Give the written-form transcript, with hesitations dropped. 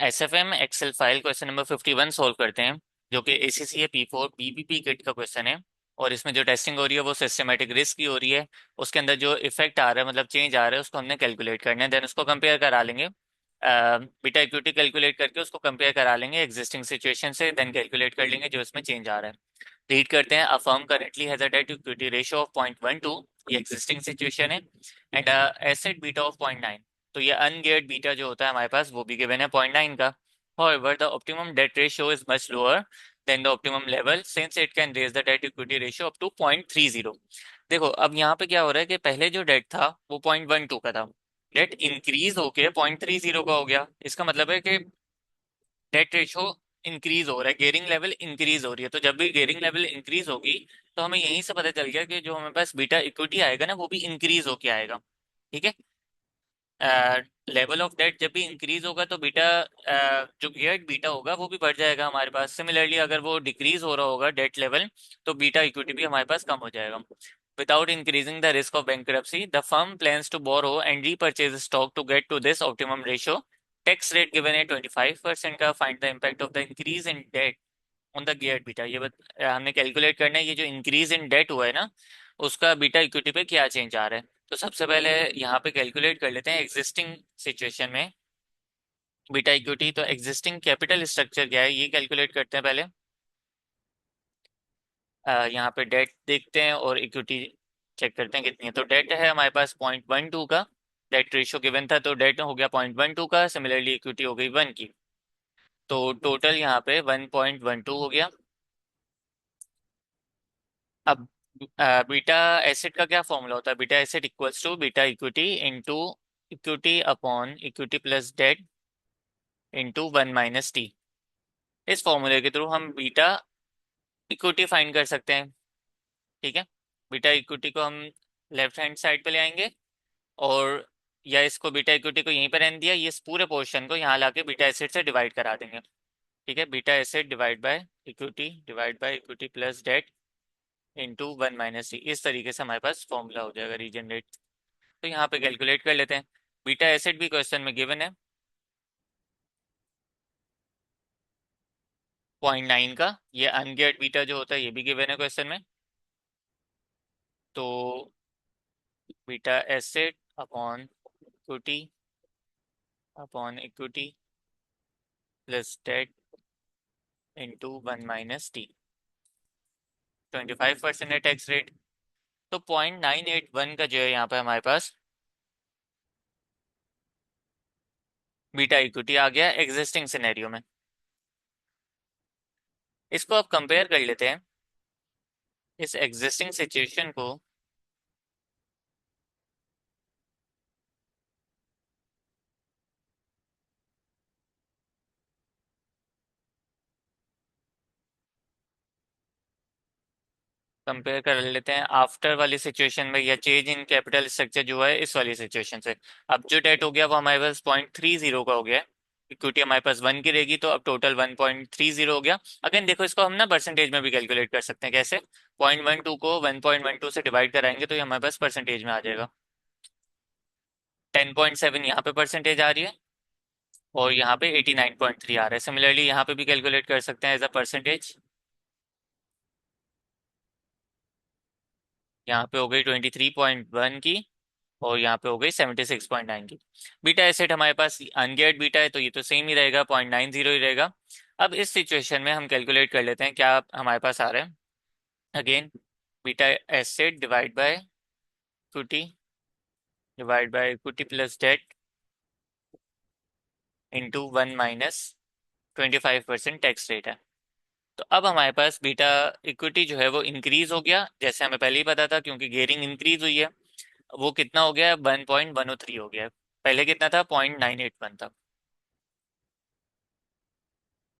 SFM Excel file question number 51 सॉल्व करते हैं, जो कि एसीसी है P4 बीबीपी किट का क्वेश्चन है। और इसमें जो टेस्टिंग हो रही है वो सिस्टमेटिक रिस्क की हो रही है। उसके अंदर जो इफेक्ट आ रहा है, मतलब चेंज आ रहा है, उसको हमने कैलकुलेट करना है, देन उसको कंपेयर करा लेंगे। बीटा इक्विटी कैलकुलेट करके उसको कंपेयर करा लेंगे एग्जिस्टिंग सिचुएशन से, देन कैलकुलेट कर लेंगे जो इसमें चेंज आ रहा है। रीड करते हैं, a firm currently has a debt equity ratio of 0.12, ये एग्जिस्टिंग सिचुएशन है, एंड एसेट बीटा ऑफ 0.9। तो ये अनगियर्ड बीटा जो होता है हमारे पास वो भी गिवन है 0.9 का। However, the optimum debt ratio is much lower than the optimum level since it can raise the debt equity ratio up to 0.30। देखो अब यहाँ पे क्या हो रहा है कि पहले जो डेट था वो 0.12 का था, डेट इंक्रीज होके 0.30 का हो गया। इसका मतलब है कि डेट रेशो इंक्रीज हो रहा है, गेयरिंग लेवल इंक्रीज हो रही है। तो जब भी गेयरिंग लेवल इंक्रीज होगी तो हमें यहीं से पता चल गया कि जो हमारे पास बीटा इक्विटी आएगा ना वो भी इंक्रीज होके आएगा। ठीक है। लेवल ऑफ डेट जब भी इंक्रीज होगा तो बीटा, जो गियर्ड बीटा होगा वो भी बढ़ जाएगा हमारे पास। सिमिलरली अगर वो डिक्रीज हो रहा होगा डेट लेवल, तो बीटा इक्विटी भी हमारे पास कम हो जाएगा। Without increasing the risk of bankruptcy the firm plans to borrow and repurchase stock to get to this optimum ratio. Tax rate given है 25% का। Find the impact of the increase in debt on the geared beta. हमने calculate करना है ये जो increase in date हुआ है ना, उसका बीटा इक्विटी पे क्या चेंज आ रहा है। तो सबसे पहले यहाँ पे कैलकुलेट कर लेते हैं एग्जिस्टिंग सिचुएशन में बीटा इक्विटी। तो एग्जिस्टिंग कैपिटल स्ट्रक्चर क्या है ये कैलकुलेट करते हैं पहले। यहाँ पे डेट देखते हैं और इक्विटी चेक करते हैं कितनी है। तो डेट है हमारे पास 0.12 का, डेट रेशियो गिवन था तो डेट हो गया 0.12 का। सिमिलरली इक्विटी हो गई 1 की। तो टोटल यहाँ पे 1.12 हो गया। अब बीटा एसिड का क्या फॉर्मूला होता है? Beta asset equals to beta equity into equity upon equity plus debt into 1 - t. इस फॉर्मूले के थ्रू हम बीटा इक्विटी फाइंड कर सकते हैं। ठीक है। बीटा इक्विटी को हम लेफ्ट हैंड साइड पे ले आएंगे, और या इसको बीटा इक्विटी को यहीं पर रहने दिया, ये इस पूरे पोर्शन को यहाँ लाके बीटा एसिड से डिवाइड करा देंगे। ठीक है। Beta asset divide by equity plus debt into 1 - t. इस तरीके से हमारे पास फॉर्मूला हो जाएगा रीजनरेट। तो यहाँ पे कैलकुलेट कर लेते हैं। बीटा एसिड भी क्वेश्चन में गिवन है 0.9 का। ये अनगियर्ड बीटा जो होता है ये भी गिवन है क्वेश्चन में। तो beta asset upon equity plus debt into 1 - t. 25% है टैक्स रेट। तो 0.981 का जो है यहाँ पे हमारे पास बीटा इक्विटी आ गया एग्जिस्टिंग सिनेरियो में। इसको अब कंपेयर कर लेते हैं इस एग्जिस्टिंग सिचुएशन को कंपेयर कर लेते हैं आफ्टर वाली सिचुएशन में, या चेंज इन कैपिटल स्ट्रक्चर जो है इस वाली सिचुएशन से। अब जो डेट हो गया वो हमारे पास 0.30 का हो गया है। इक्विटी हमारे पास 1 की रहेगी, तो अब टोटल 1.30 हो गया। अगेन देखो इसको हम ना परसेंटेज में भी कैलकुलेट कर सकते हैं। कैसे? 0.12 को 1.12 से डिवाइड कराएंगे तो ये हमारे पास परसेंटेज में आ जाएगा। 10.7 यहाँ पे परसेंटेज आ रही है, और यहाँ पे 89.3 आ रहा है। सिमिलरली यहाँ पे भी कैलकुलेट कर सकते हैं एज अ परसेंटेज। यहाँ पे हो गई 23.1 की, और यहाँ पे हो गई 76.9 की। बीटा एसेट हमारे पास अनगियर्ड बीटा है तो ये तो सेम ही रहेगा, 0.90 ही रहेगा। अब इस सिचुएशन में हम कैलकुलेट कर लेते हैं क्या हमारे पास आ रहा है। Again beta asset divide by equity plus debt into 1 - 25% tax rate है। तो अब हमारे पास बीटा इक्विटी जो है वो इंक्रीज हो गया, जैसे हमें पहले ही पता था, क्योंकि गेयरिंग इंक्रीज हुई है। वो कितना हो गया है? 1.103 हो गया है। पहले कितना था? 0.981 था।